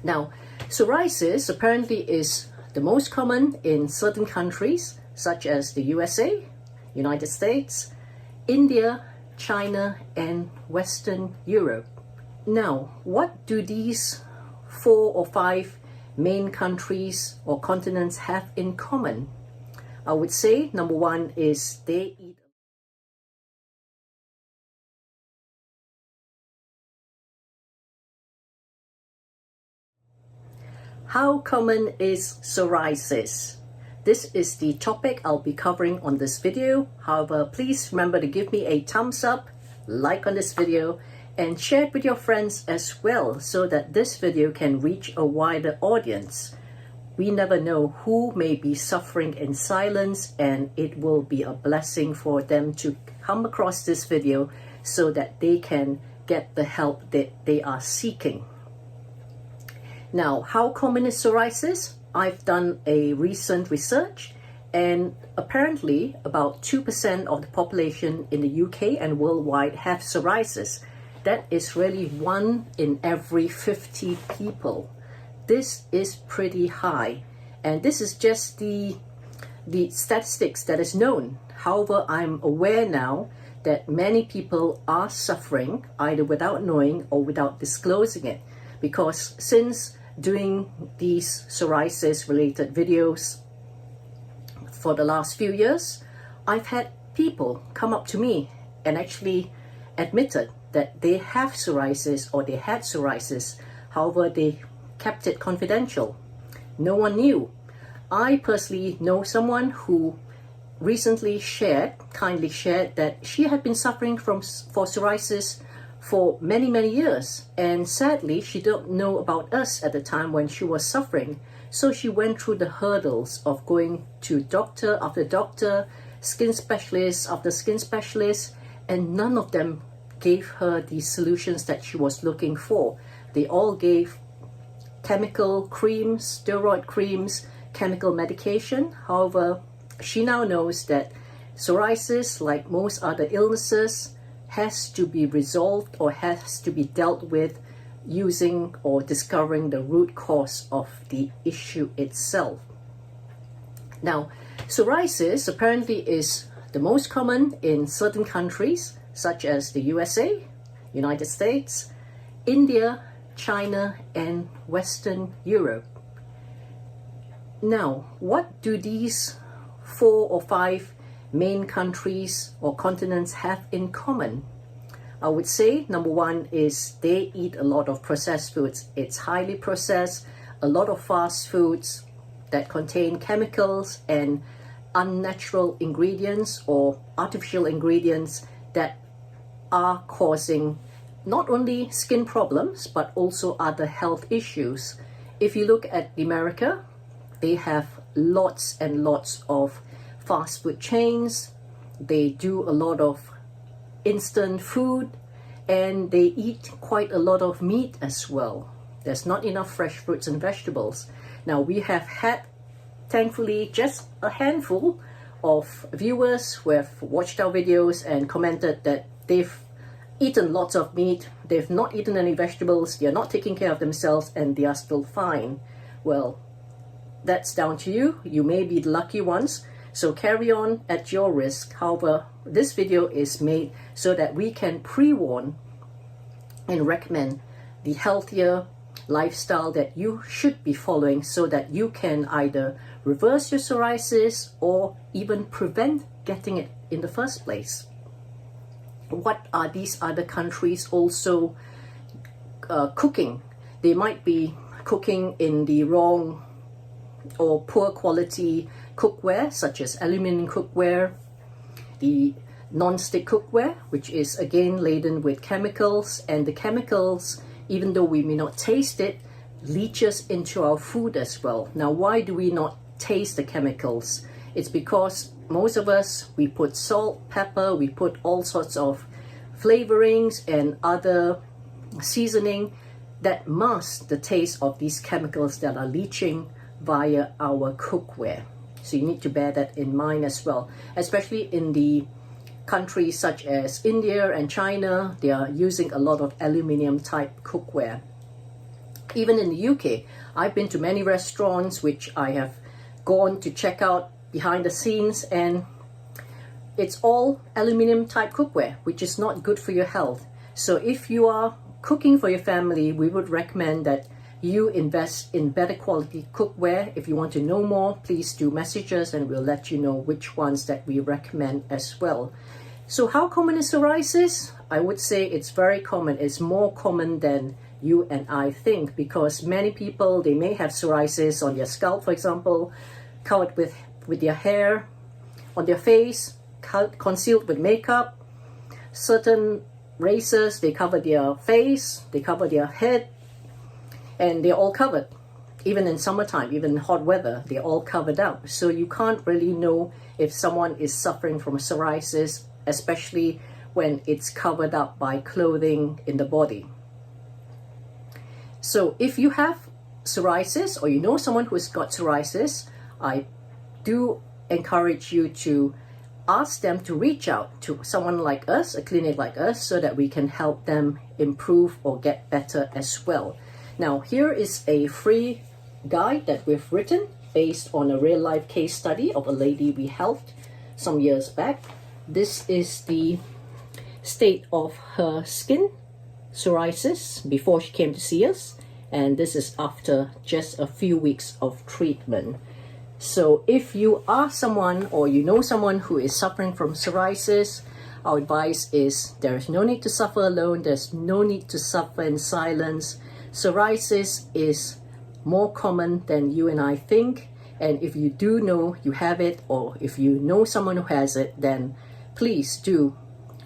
Now, psoriasis apparently is the most common in certain countries such as the USA, United States, India, China, and Western Europe. Now, what do these 4 or 5 main countries or continents have in common? I would say number 1 is they eat. How common is psoriasis? This is the topic I'll be covering on this video. However, please remember to give me a thumbs up, like on this video, and share it with your friends as well so that this video can reach a wider audience. We never know who may be suffering in silence, and it will be a blessing for them to come across this video so that they can get the help that they are seeking. Now, how common is psoriasis? I've done a recent research, and apparently about 2% of the population in the UK and worldwide have psoriasis. That is really 1 in every 50 people. This is pretty high, and this is just the statistics that is known. However, I'm aware now that many people are suffering either without knowing or without disclosing it, because since doing these psoriasis related videos for the last few years, I've had people come up to me and actually admitted that they have psoriasis or they had psoriasis. However, they kept it confidential. No one knew. I personally know someone who recently kindly shared that she had been suffering for psoriasis for many years, and sadly she don't know about us at the time when she was suffering. So she went through the hurdles of going to doctor after doctor, skin specialist after skin specialist, and none of them gave her the solutions that she was looking for. They all gave chemical creams, steroid creams, chemical medication. However, she now knows that psoriasis, like most other illnesses, has to be resolved or has to be dealt with using or discovering the root cause of the issue itself. Now, psoriasis apparently is the most common in certain countries such as the USA, United States, India, China, and Western Europe. Now, what do these 4 or 5 main countries or continents have in common? I would say number 1 is they eat a lot of processed foods. It's highly processed, a lot of fast foods that contain chemicals and unnatural ingredients or artificial ingredients that are causing not only skin problems but also other health issues. If you look at America, they have lots and lots of fast food chains. They do a lot of instant food, and they eat quite a lot of meat as well. There's not enough fresh fruits and vegetables. Now, we have had, thankfully, just a handful of viewers who have watched our videos and commented that they've eaten lots of meat, they've not eaten any vegetables, they're not taking care of themselves, and they are still fine. Well, that's down to you. You may be the lucky ones, so carry on at your risk. However, this video is made so that we can pre-warn and recommend the healthier lifestyle that you should be following so that you can either reverse your psoriasis or even prevent getting it in the first place. What are these other countries also cooking? They might be cooking in the wrong or poor quality cookware, such as aluminum cookware, the non-stick cookware, which is again laden with chemicals, and the chemicals, even though we may not taste it, leaches into our food as well. Now, why do we not taste the chemicals? It's because most of us, we put salt, pepper, we put all sorts of flavorings and other seasoning that mask the taste of these chemicals that are leaching via our cookware. So you need to bear that in mind as well, especially in the countries such as India and China. They are using a lot of aluminium type cookware. Even in the UK, I've been to many restaurants which I have gone to check out behind the scenes, and it's all aluminium type cookware, which is not good for your health. So if you are cooking for your family, we would recommend that you invest in better quality cookware. If you want to know more, please do message us and we'll let you know which ones that we recommend as well. So how common is psoriasis? I would say it's very common. It's more common than you and I think, because many people, they may have psoriasis on their scalp, for example, covered with their hair, on their face, concealed with makeup. Certain races, they cover their face, they cover their head, and they're all covered. Even in summertime, even in hot weather, they're all covered up. So you can't really know if someone is suffering from psoriasis, especially when it's covered up by clothing in the body. So if you have psoriasis, or you know someone who's got psoriasis, I do encourage you to ask them to reach out to someone like us, a clinic like us, so that we can help them improve or get better as well. Now, here is a free guide that we've written based on a real life case study of a lady we helped some years back. This is the state of her skin, psoriasis, before she came to see us, and this is after just a few weeks of treatment. So if you are someone, or you know someone who is suffering from psoriasis, our advice is there is no need to suffer alone. There's no need to suffer in silence. Psoriasis is more common than you and I think, and if you do know you have it, or if you know someone who has it, then please do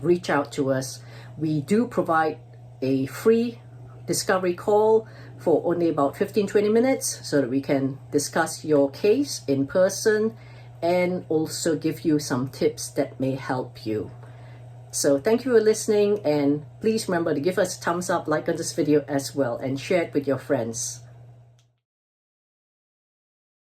reach out to us. We do provide a free discovery call for only about 15-20 minutes, so that we can discuss your case in person and also give you some tips that may help you. So thank you for listening, and please remember to give us a thumbs up, like on this video as well, and share it with your friends.